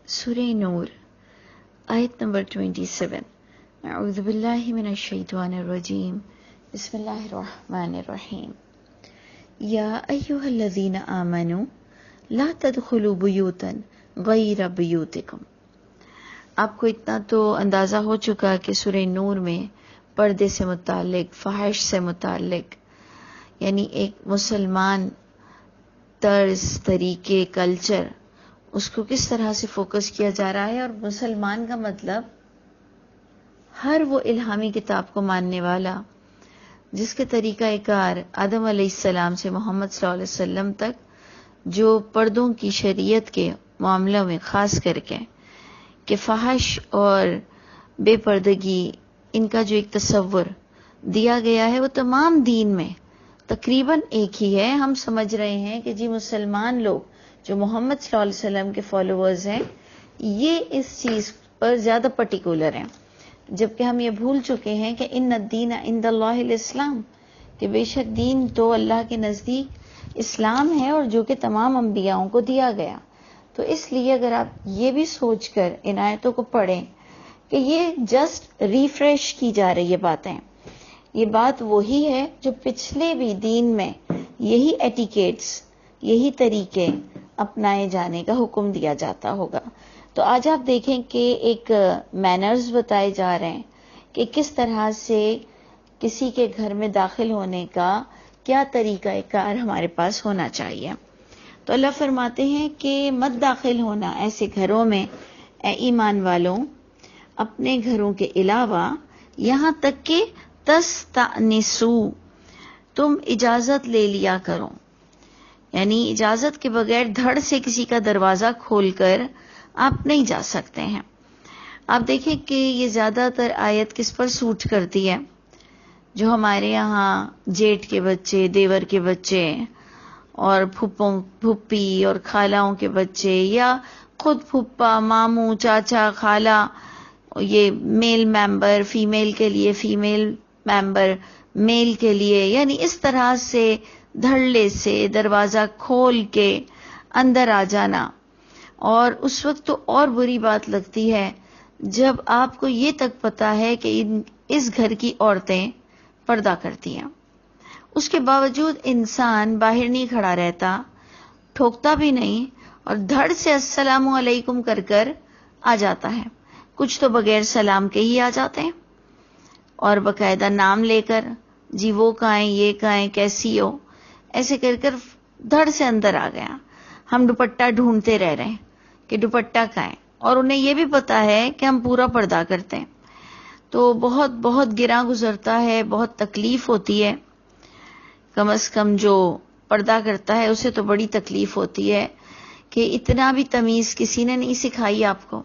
سورہ نور آیت نمبر 27. اعوذ باللہ من الشیطان الرجیم. بسم اللہ الرحمن الرحیم. یا ایہا الذین آمنوا لا تدخلوا بیوتا غیر بیوتکم. آپ کو اتنا تو اندازہ ہو چکا کہ سورہ نور میں پردے سے متعلق، فحش سے متعلق، یعنی ایک مسلمان طرز، طریقے، کلچر، اس کو کس طرح سے فوکس کیا جا رہا ہے. اور مسلمان کا مطلب ہر وہ الہامی کتاب کو ماننے والا جس کے طریقہ کار آدم علیہ السلام سے محمد صلی اللہ علیہ وسلم تک، جو پردوں کی شریعت کے معاملوں میں خاص کر کے کہ فحش اور بے پردگی، ان کا جو ایک تصور دیا گیا ہے وہ تمام دین میں تقریباً ایک ہی ہے. ہم سمجھ رہے ہیں کہ جی مسلمان لوگ جو محمد صلی اللہ علیہ وسلم کے فالوورز ہیں یہ اس چیز پر زیادہ پرٹیکولر ہیں، جبکہ ہم یہ بھول چکے ہیں کہ ان الدین عند اللہ الاسلام، کہ بے شک دین تو اللہ کے نزدیک اسلام ہے، اور جو کہ تمام انبیاءوں کو دیا گیا. تو اس لیے اگر آپ یہ بھی سوچ کر ان آیتوں کو پڑھیں کہ یہ جسٹ ریفریش کی جا رہی ہے باتیں، یہ بات وہی ہے جو پچھلے بھی دین میں یہی ایٹیکیٹس، یہی طریقے اپنائے جانے کا حکم دیا جاتا ہوگا. تو آج آپ دیکھیں کہ ایک مینرز بتائے جا رہے ہیں کہ کس طرح سے کسی کے گھر میں داخل ہونے کا کیا طریقہ کار ہمارے پاس ہونا چاہیے. تو اللہ فرماتے ہیں کہ مت داخل ہونا ایسے گھروں میں اے ایمان والوں، اپنے گھروں کے علاوہ یہاں تک کہ تستأنسو، تم اجازت لے لیا کرو. یعنی اجازت کے بغیر دھڑ سے کسی کا دروازہ کھول کر آپ نہیں جا سکتے ہیں. آپ دیکھیں کہ یہ زیادہ تر آیت کس پر سوٹ کرتی ہے؟ جو ہمارے یہاں جیٹھ کے بچے، دیور کے بچے، اور پھپھوں، پھپھی اور خالاؤں کے بچے، یا خود پھپھا، ماموں، چاچا، خالہ، یہ میل ممبر فیمیل کے لیے، فیمیل ممبر میل کے لیے، یعنی اس طرح سے دھڑلے سے دروازہ کھول کے اندر آ جانا. اور اس وقت تو اور بری بات لگتی ہے جب آپ کو یہ تک پتا ہے کہ اس گھر کی عورتیں پردہ کرتی ہیں، اس کے باوجود انسان باہر نہیں کھڑا رہتا، ٹھوکتا بھی نہیں، اور دھڑ سے السلام علیکم کر کر آ جاتا ہے. کچھ تو بغیر سلام کے ہی آ جاتے ہیں، اور باقاعدہ نام لے کر، جی وہ کہاں ہیں، یہ کہاں ہیں، کیسی ہو، ایسے کر کر دھڑ سے اندر آ گیا. ہم دوپٹہ ڈھونڈتے رہ رہے ہیں کہ دوپٹہ کہاں ہے، اور انہیں یہ بھی پتا ہے کہ ہم پورا پردہ کرتے ہیں. تو بہت بہت گراں گزرتا ہے، بہت تکلیف ہوتی ہے. کم از کم جو پردہ کرتا ہے اسے تو بڑی تکلیف ہوتی ہے کہ اتنا بھی تمیز کسی نے نہیں سکھائی آپ کو،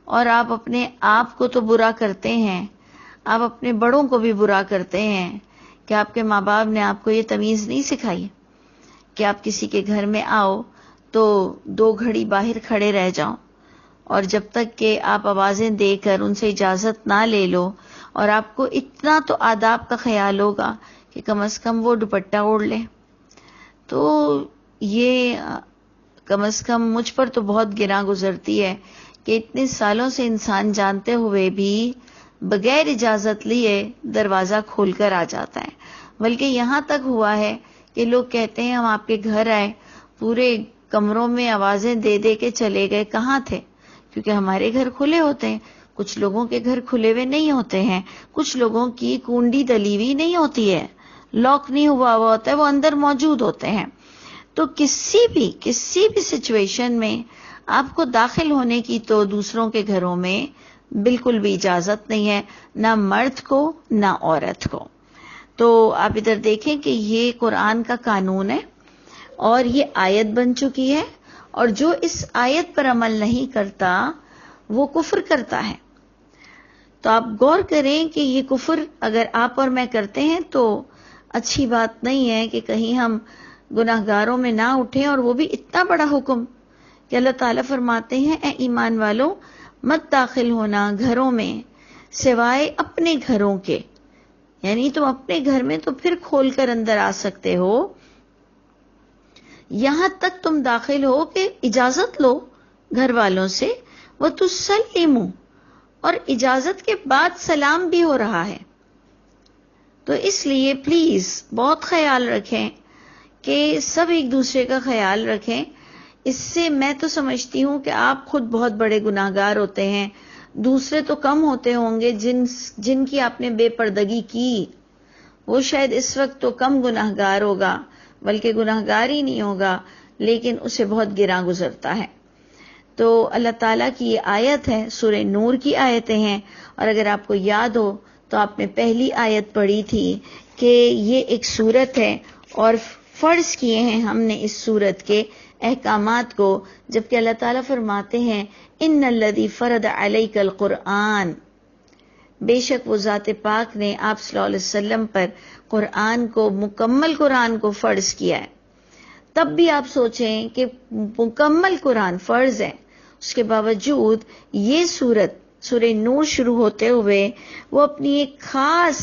اور آپ اپنے آپ کو تو برا کرتے ہیں، آپ اپنے بڑوں کو بھی برا کرتے ہیں کہ آپ کے ماں باپ نے آپ کو یہ تمیز نہیں سکھائی کہ آپ کسی کے گھر میں آؤ تو 2 گھڑی باہر کھڑے رہ جاؤ، اور جب تک کہ آپ آوازیں دے کر ان سے اجازت نہ لے لو. اور آپ کو اتنا تو آداب کا خیال ہوگا کہ کم از کم وہ دوپٹہ اوڑھ لے. تو یہ کم از کم مجھ پر تو بہت گراں گزرتی ہے کہ اتنے سالوں سے انسان جانتے ہوئے بھی بغیر اجازت لیے دروازہ کھول کر آ جاتا ہے. بلکہ یہاں تک ہوا ہے کہ لوگ کہتے ہیں ہم آپ کے گھر آئے، پورے کمروں میں آوازیں دے دے کے چلے گئے. کہاں تھے؟ کیونکہ ہمارے گھر کھلے ہوتے ہیں، کچھ لوگوں کے گھر کھلے ہوئے نہیں ہوتے ہیں، کچھ لوگوں کی کنڈی دلی ہوئی نہیں ہوتی ہے، لاک نہیں ہوا ہوتا ہے، وہ اندر موجود ہوتے ہیں. تو کسی بھی سچویشن میں آپ کو داخل ہونے کی تو دوسروں کے گھروں میں بالکل بھی اجازت نہیں ہے، نہ مرد کو نہ عورت کو. تو آپ ادھر دیکھیں کہ یہ قرآن کا قانون ہے، اور یہ آیت بن چکی ہے، اور جو اس آیت پر عمل نہیں کرتا وہ کفر کرتا ہے. تو آپ غور کریں کہ یہ کفر اگر آپ اور میں کرتے ہیں تو اچھی بات نہیں ہے کہ کہیں ہم گناہگاروں میں نہ اٹھیں. اور وہ بھی اتنا بڑا حکم کہ اللہ تعالیٰ فرماتے ہیں اے ایمان والوں، مت داخل ہونا گھروں میں سوائے اپنے گھروں کے. یعنی تم اپنے گھر میں تو پھر کھول کر اندر آ سکتے ہو، یہاں تک تم داخل ہو کہ اجازت لو گھر والوں سے، وَتُسَلِّمُ، اور اجازت کے بعد سلام بھی ہو رہا ہے. تو اس لیے پلیز بہت خیال رکھیں کہ سب ایک دوسرے کا خیال رکھیں. اس سے میں تو سمجھتی ہوں کہ آپ خود بہت بڑے گناہگار ہوتے ہیں، دوسرے تو کم ہوتے ہوں گے جن کی آپ نے بے پردگی کی، وہ شاید اس وقت تو کم گناہگار ہوگا، بلکہ گناہگار ہی نہیں ہوگا، لیکن اسے بہت گراں گزرتا ہے. تو اللہ تعالیٰ کی یہ آیت ہے، سورہ نور کی آیتیں ہیں، اور اگر آپ کو یاد ہو تو آپ نے پہلی آیت پڑھی تھی کہ یہ ایک سورت ہے اور فرض کیے ہیں ہم نے اس سورت کے احکامات کو، جبکہ اللہ تعالیٰ فرماتے ہیں ان الذی فرض علیک القرآن، بے شک وہ ذات پاک نے آپ صلی اللہ علیہ وسلم پر قرآن کو، مکمل قرآن کو فرض کیا ہے. تب بھی آپ سوچیں کہ مکمل قرآن فرض ہے، اس کے باوجود یہ سورہ نور شروع ہوتے ہوئے وہ اپنی ایک خاص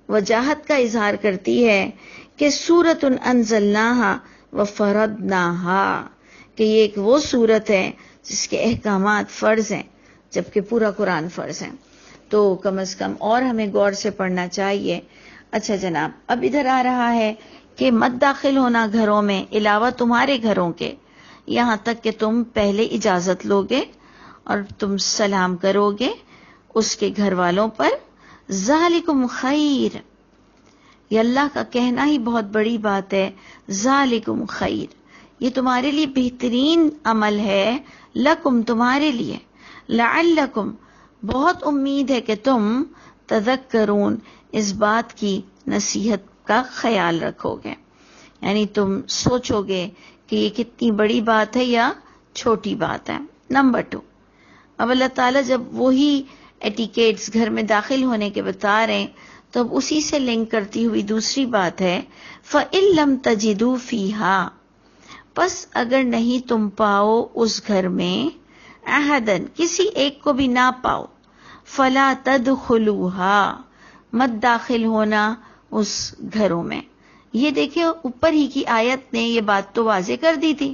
وجاہت کا اظہار کرتی ہے کہ سورۃ انزلناہا وفرضناہا، کہ یہ ایک وہ سورت ہے جس کے احکامات فرض ہیں، جبکہ پورا قرآن فرض ہے. تو کم از کم اور ہمیں غور سے پڑھنا چاہیے. اچھا جناب، اب ادھر آ رہا ہے کہ مت داخل ہونا گھروں میں علاوہ تمہارے گھروں کے، یہاں تک کہ تم پہلے اجازت لوگے اور تم سلام کرو گے اس کے گھر والوں پر. ذالکم خیر، یہ اللہ کا کہنا ہی بہت بڑی بات ہے. ذالکم خیر، یہ تمہارے لیے بہترین عمل ہے. لکم، تمہارے لیے. لعلکم، بہت امید ہے کہ تم تذکرون، اس بات کی نصیحت کا خیال رکھو گے، یعنی تم سوچو گے کہ یہ کتنی بڑی بات ہے یا چھوٹی بات ہے. نمبر 2، اب اللہ تعالیٰ جب وہی ایٹیکیٹس گھر میں داخل ہونے کے بتا رہے ہیں تو اب اسی سے لنک کرتی ہوئی دوسری بات ہے فَإِن لَمْ تَجِدُوا فِيهَا، پس اگر نہیں تم پاؤ اس گھر میں، احدن، کسی ایک کو بھی نہ پاؤ، فَلَا تَدْخُلُوهَا، مت داخل ہونا اس گھروں میں. یہ دیکھیں اوپر ہی کی آیت نے یہ بات تو واضح کر دی تھی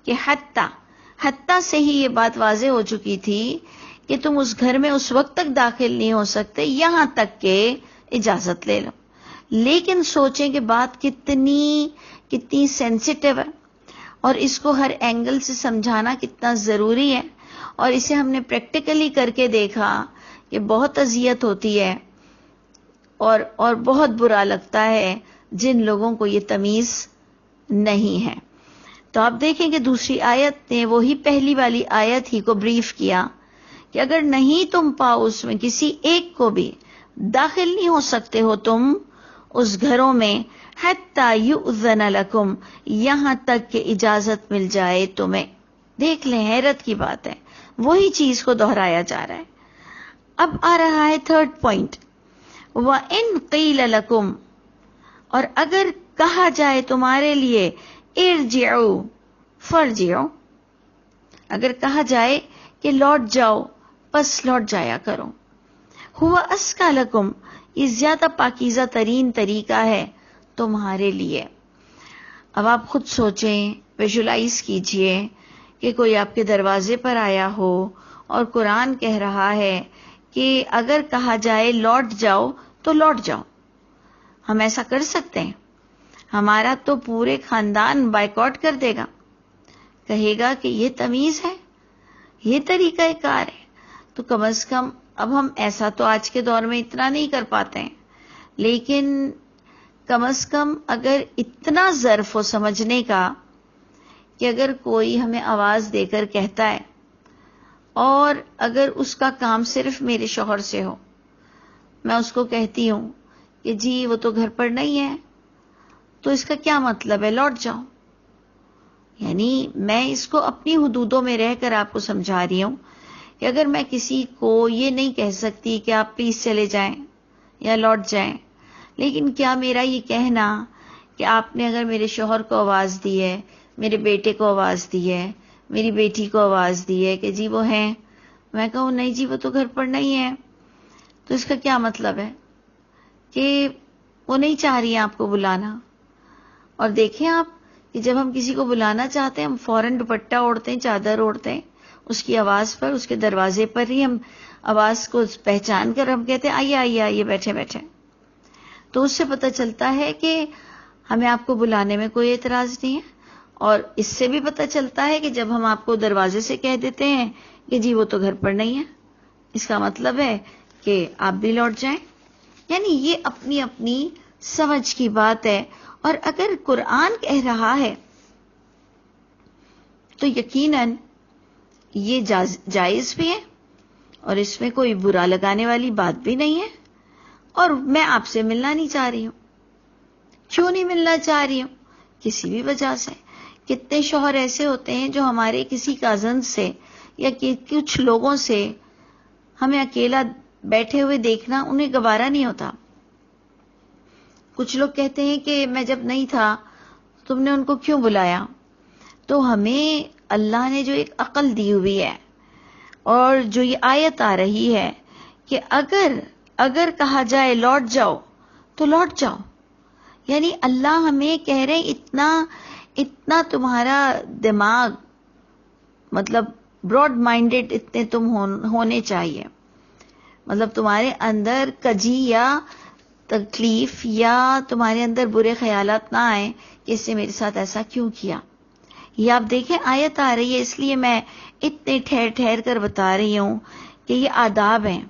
کہ حتیٰ سے ہی یہ بات واضح ہو چکی تھی کہ تم اس گھر میں اس وقت تک داخل نہیں ہو سکتے یہاں تک کہ اجازت لے لو. لیکن سوچیں کہ بات کتنی سینسیٹیو ہے اور اس کو ہر اینگل سے سمجھانا کتنا ضروری ہے، اور اسے ہم نے پریکٹیکلی کر کے دیکھا کہ بہت اذیت ہوتی ہے اور بہت برا لگتا ہے جن لوگوں کو یہ تمیز نہیں ہے. تو آپ دیکھیں کہ دوسری آیت نے وہی پہلی والی آیت ہی کو بریف کیا کہ اگر نہیں تم پاؤ اس میں کسی ایک کو بھی، داخل نہیں ہو سکتے ہو تم اس گھروں میں، حتی یؤذن لکم، یہاں تک کہ اجازت مل جائے تمہیں. دیکھ لیں، حیرت کی بات ہے، وہی چیز کو دہرایا جا رہا ہے. اب آ رہا ہے تھرڈ پوائنٹ، وَإِن قِيلَ لَكُمْ، اور اگر کہا جائے تمہارے لیے، ارجعوا فرجعوا، اگر کہا جائے کہ لوٹ جاؤ، پس لوٹ جایا کرو. ہوا ازکی لکم، یہ زیادہ پاکیزہ ترین طریقہ ہے تمہارے لیے. اب آپ خود سوچیں، ویژولائز کیجئے کہ کوئی آپ کے دروازے پر آیا ہو اور قرآن کہہ رہا ہے کہ اگر کہا جائے لوٹ جاؤ تو لوٹ جاؤ. ہم ایسا کر سکتے ہیں؟ ہمارا تو پورے خاندان بائیکاٹ کر دے گا، کہے گا کہ یہ تمیز ہے، یہ طریقہ کار ہے. تو کم از کم اب ہم ایسا تو آج کے دور میں اتنا نہیں کر پاتے ہیں، لیکن کم از کم اگر اتنا ظرف ہو سمجھنے کا کہ اگر کوئی ہمیں آواز دے کر کہتا ہے اور اگر اس کا کام صرف میرے شوہر سے ہو، میں اس کو کہتی ہوں کہ جی وہ تو گھر پر نہیں ہے، تو اس کا کیا مطلب ہے لوٹ جاؤ. یعنی میں اس کو اپنی حدودوں میں رہ کر آپ کو سمجھا رہی ہوں کہ اگر میں کسی کو یہ نہیں کہہ سکتی کہ آپ پلیز چلے جائیں یا لوٹ جائیں، لیکن کیا میرا یہ کہنا کہ آپ نے اگر میرے شوہر کو آواز دی ہے، میرے بیٹے کو آواز دی ہے، میری بیٹی کو آواز دی ہے کہ جی وہ ہیں، میں کہوں نہیں جی وہ تو گھر پر نہیں ہے، تو اس کا کیا مطلب ہے کہ وہ نہیں چاہ رہی ہیں آپ کو بلانا. اور دیکھیں آپ کہ جب ہم کسی کو بلانا چاہتے ہیں ہم فوراً دوپٹہ اوڑھتے ہیں، چادر اوڑھتے ہیں، اس کی آواز پر، اس کے دروازے پر ہی ہم آواز کو پہچان کر ہم کہتے ہیں آئیے آئیے آئیے بیٹھے بیٹھے. تو اس سے پتہ چلتا ہے کہ ہمیں آپ کو بلانے میں کوئی اعتراض نہیں ہے. اور اس سے بھی پتہ چلتا ہے کہ جب ہم آپ کو دروازے سے کہہ دیتے ہیں کہ جی وہ تو گھر پر نہیں ہے، اس کا مطلب ہے کہ آپ بھی لوٹ جائیں. یعنی یہ اپنی اپنی سمجھ کی بات ہے. اور اگر قرآن کہہ رہا ہے تو یقیناً یہ جائز بھی ہے اور اس میں کوئی برا لگانے والی بات بھی نہیں ہے. اور میں آپ سے ملنا نہیں چاہ رہی ہوں. کیوں نہیں ملنا چاہ رہی ہوں؟ کسی بھی وجہ سے. کتنے شوہر ایسے ہوتے ہیں جو ہمارے کسی کازن سے یا کچھ لوگوں سے ہمیں اکیلا بیٹھے ہوئے دیکھنا انہیں گوارا نہیں ہوتا. کچھ لوگ کہتے ہیں کہ میں جب نہیں تھا تم نے ان کو کیوں بلایا؟ تو ہمیں اللہ نے جو ایک عقل دی ہوئی ہے اور جو یہ آیت آ رہی ہے کہ اگر کہا جائے لوٹ جاؤ تو لوٹ جاؤ. یعنی اللہ ہمیں کہہ رہے اتنا تمہارا دماغ مطلب براڈ مائنڈڈ اتنے تم ہونے چاہیے. مطلب تمہارے اندر کجی یا تکلیف یا تمہارے اندر برے خیالات نہ آئیں کہ اس نے میرے ساتھ ایسا کیوں کیا. یہ آپ دیکھیں آیت آ رہی ہے، اس لیے میں اتنے ٹھہر ٹھہر کر بتا رہی ہوں کہ یہ آداب ہیں.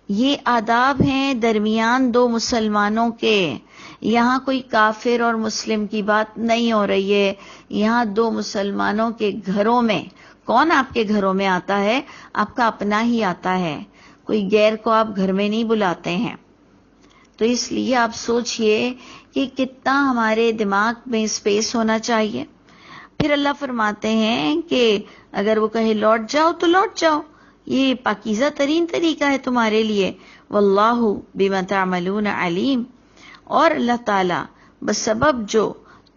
یہ آداب ہیں درمیان دو مسلمانوں کے. یہاں کوئی کافر اور مسلم کی بات نہیں ہو رہی ہے. یہاں دو مسلمانوں کے گھروں میں. کون آپ کے گھروں میں آتا ہے؟ آپ کا اپنا ہی آتا ہے. کوئی غیر کو آپ گھر میں نہیں بلاتے ہیں. تو اس لیے آپ سوچئے کہ کتنا ہمارے دماغ میں اسپیس ہونا چاہیے. پھر اللہ فرماتے ہیں کہ اگر وہ کہے لوٹ جاؤ تو لوٹ جاؤ. یہ پاکیزہ ترین طریقہ ہے تمہارے لیے. واللہ بما تعملون علیم. اور اللہ تعالیٰ بسبب جو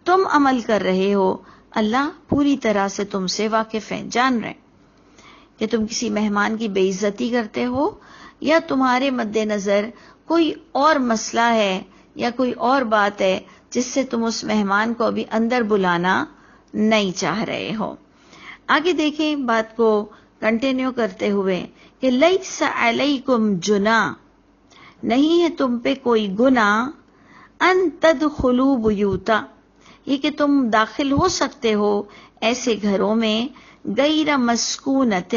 تم عمل کر رہے ہو اللہ پوری طرح سے تم سے واقف ہیں، جان رہے کہ تم کسی مہمان کی بے عزتی کرتے ہو یا تمہارے مد نظر کوئی اور مسئلہ ہے یا کوئی اور بات ہے جس سے تم اس مہمان کو ابھی اندر بلانا نہیں چاہ رہے ہو. آگے دیکھیں بات کو کنٹینیو کرتے ہوئے کہ لیس علیکم جناح، نہیں ہے تم پہ کوئی گناہ، ان تدخلوا بیوتا، یہ کہ تم داخل ہو سکتے ہو ایسے گھروں میں غیر مسکونۃ،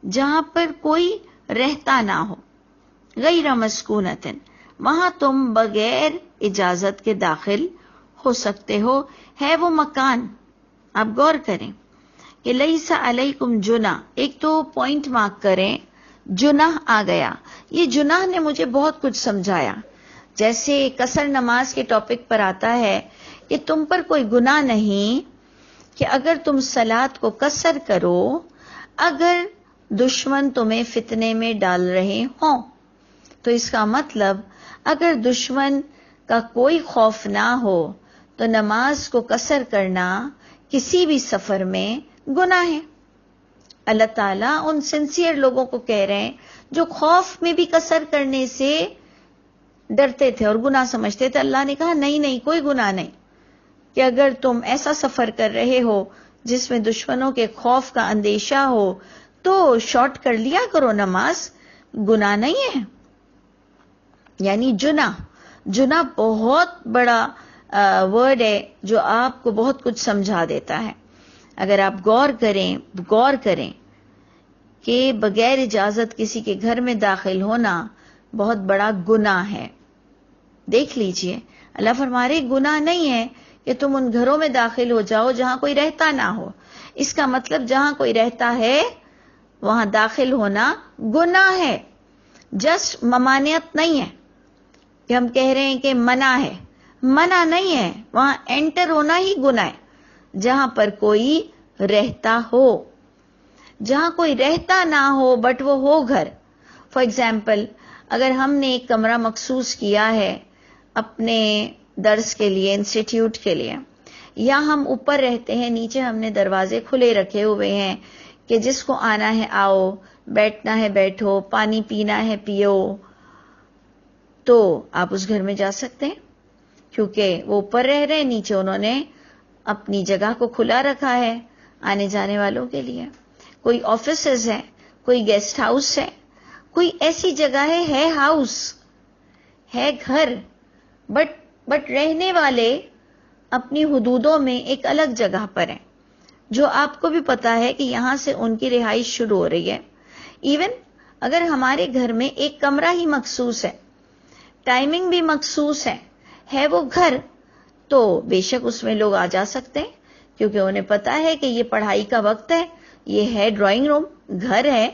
جہاں پر کوئی رہتا نہ ہو. غیر مسکونۃ، وہاں تم بغیر اجازت کے داخل ہو سکتے ہو. ہے وہ مکان، آپ غور کریں کہ لیس علیکم جناح، ایک تو پوائنٹ مارک کریں جناح آ گیا. یہ جناح نے مجھے بہت کچھ سمجھایا. جیسے قصر نماز کے ٹاپک پر آتا ہے کہ تم پر کوئی گناہ نہیں کہ اگر تم صلات کو قصر کرو اگر دشمن تمہیں فتنے میں ڈال رہے ہوں. تو اس کا مطلب اگر دشمن کا کوئی خوف نہ ہو تو نماز کو قصر کرنا کسی بھی سفر میں گناہ ہے. اللہ تعالیٰ ان سنسیئر لوگوں کو کہہ رہے ہیں جو خوف میں بھی قصر کرنے سے ڈرتے تھے اور گناہ سمجھتے تھے. اللہ نے کہا نہیں کوئی گناہ نہیں کہ اگر تم ایسا سفر کر رہے ہو جس میں دشمنوں کے خوف کا اندیشہ ہو تو شارٹ کر لیا کرو نماز، گناہ نہیں ہے. یعنی جناح بہت بڑا ورڈ ہے جو آپ کو بہت کچھ سمجھا دیتا ہے. اگر آپ غور کریں کہ بغیر اجازت کسی کے گھر میں داخل ہونا بہت بڑا گناہ ہے. دیکھ لیجئے اللہ فرما رہے گناہ نہیں ہے کہ تم ان گھروں میں داخل ہو جاؤ جہاں کوئی رہتا نہ ہو. اس کا مطلب جہاں کوئی رہتا ہے وہاں داخل ہونا گناہ ہے. جسٹ ممانعت نہیں ہے کہ ہم کہہ رہے ہیں کہ منع نہیں ہے. وہاں انٹر ہونا ہی گناہ ہے. جہاں پر کوئی رہتا ہو، جہاں کوئی رہتا نہ ہو بٹ وہ ہو گھر. فار ایگزامپل اگر ہم نے ایک کمرہ مخصوص کیا ہے اپنے درس کے لیے، انسٹیٹیوٹ کے لیے، یا ہم اوپر رہتے ہیں نیچے ہم نے دروازے کھلے رکھے ہوئے ہیں کہ جس کو آنا ہے آؤ، بیٹھنا ہے بیٹھو، پانی پینا ہے پیو، تو آپ اس گھر میں جا سکتے ہیں کیونکہ وہ اوپر رہ رہے ہیں، نیچے انہوں نے اپنی جگہ کو کھلا رکھا ہے آنے جانے والوں کے لیے. کوئی آفیسز ہے, کوئی گیسٹ ہاؤس ہے, کوئی ایسی جگہ ہے ہاؤس, ہے گھر, بٹ رہنے والے اپنی حدودوں میں ایک الگ جگہ پر ہیں, جو آپ کو بھی پتا ہے کہ یہاں سے ان کی رہائش شروع ہو رہی ہے. ایون اگر ہمارے گھر میں ایک کمرہ ہی مخصوص ہے, ٹائمنگ بھی مخصوص ہے وہ گھر, تو بے شک اس میں لوگ آ جا سکتے ہیں, کیونکہ انہیں پتا ہے کہ یہ پڑھائی کا وقت ہے, یہ ہے ڈرائنگ روم, گھر ہے,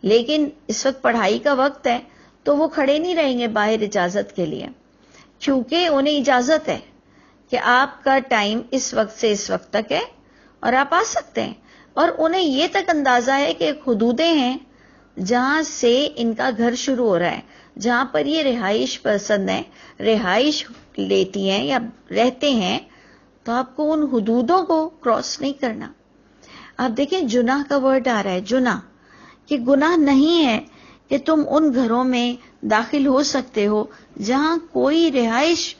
لیکن اس وقت پڑھائی کا وقت ہے, تو وہ کھڑے نہیں رہیں گے باہر اجازت کے لیے, کیونکہ انہیں اجازت ہے کہ آپ کا ٹائم اس وقت سے اس وقت تک ہے اور آپ آ سکتے ہیں. اور انہیں یہ تک اندازہ ہے کہ حدودیں ہیں جہاں سے ان کا گھر شروع ہو رہا ہے, جہاں پر یہ رہائش پسند ہے, رہائش لیتی ہیں یا رہتے ہیں, تو آپ کو ان حدودوں کو کراس نہیں کرنا. آپ دیکھیں جناح کا ورڈ آ رہا ہے, جناح, کہ گناہ نہیں ہے کہ تم ان گھروں میں داخل ہو سکتے ہو جہاں کوئی رہائش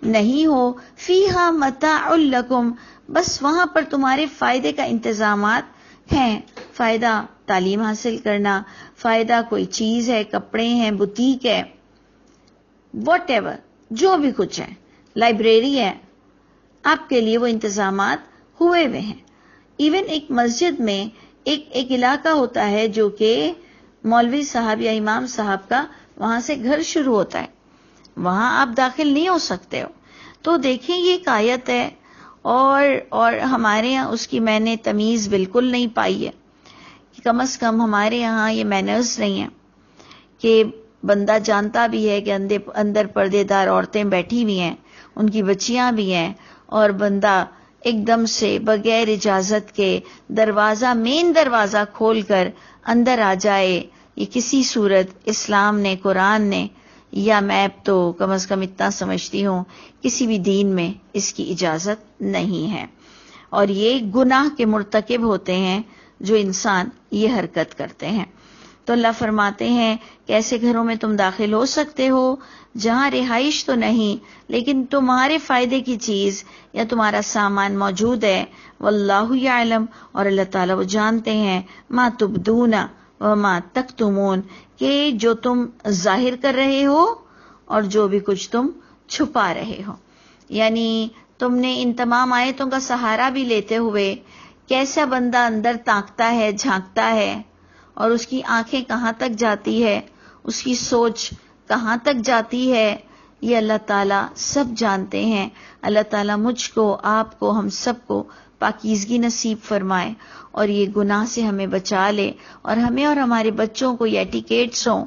نہیں ہو, فیہا متاع لکم, بس وہاں پر تمہارے فائدے کا انتظامات ہیں, فائدہ تعلیم حاصل کرنا, فائدہ کوئی چیز ہے, کپڑے ہیں, بوتیک ہے, واٹ ایور, جو بھی کچھ ہے, لائبریری ہے, آپ کے لیے وہ انتظامات ہوئے ہوئے ہیں. ایون ایک مسجد میں ایک علاقہ ہوتا ہے جو کہ مولوی صاحب یا امام صاحب کا وہاں سے گھر شروع ہوتا ہے, وہاں آپ داخل نہیں ہو سکتے ہو. تو دیکھیں یہ ایک آیت ہے, اور ہمارے یہاں اس کی میں نے تمیز بالکل نہیں پائی ہے. کم از کم ہمارے یہاں یہ مینرز نہیں ہیں کہ بندہ جانتا بھی ہے کہ اندر پردے دار عورتیں بیٹھی ہوئی ہیں, ان کی بچیاں بھی ہیں, اور بندہ ایک دم سے بغیر اجازت کے مین دروازہ کھول کر اندر آ جائے, یہ کسی صورت اسلام نے, قرآن نے, یا میں تو کم از کم اتنا سمجھتی ہوں کسی بھی دین میں اس کی اجازت نہیں ہے. اور یہ گناہ کے مرتکب ہوتے ہیں جو انسان یہ حرکت کرتے ہیں. تو اللہ فرماتے ہیں کہ ایسے گھروں میں تم داخل ہو سکتے ہو جہاں رہائش تو نہیں, لیکن تمہارے فائدے کی چیز یا تمہارا سامان موجود ہے. واللہ یعلم, اور اللہ تعالیٰ وہ جانتے ہیں, ما تبدون وما تکتمون, کہ جو تم ظاہر کر رہے ہو اور جو بھی کچھ تم چھپا رہے ہو. یعنی تم نے ان تمام آیتوں کا سہارا بھی لیتے ہوئے کیسا بندہ اندر تاکتا ہے, جھانکتا ہے, اور اس کی آنکھیں کہاں تک جاتی ہے, اس کی سوچ کہاں تک جاتی ہے, یہ اللہ تعالیٰ سب جانتے ہیں. اللہ تعالیٰ مجھ کو, آپ کو, ہم سب کو پاکیزگی نصیب فرمائے اور یہ گناہ سے ہمیں بچا لے, اور ہمیں اور ہمارے بچوں کو یہ ایٹیکیٹس ہوں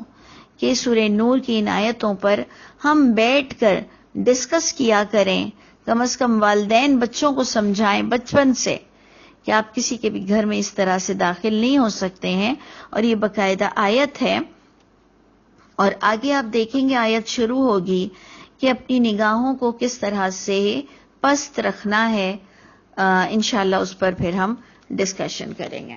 کہ سورہ نور کی ان آیتوں پر ہم بیٹھ کر ڈسکس کیا کریں. کم از کم والدین بچوں کو سمجھائیں بچپن سے کہ آپ کسی کے بھی گھر میں اس طرح سے داخل نہیں ہو سکتے ہیں, اور یہ باقاعدہ آیت ہے. اور آگے آپ دیکھیں گے آیت شروع ہوگی کہ اپنی نگاہوں کو کس طرح سے پست رکھنا ہے. انشاءاللہ اس پر پھر ہم ڈسکشن کریں گے.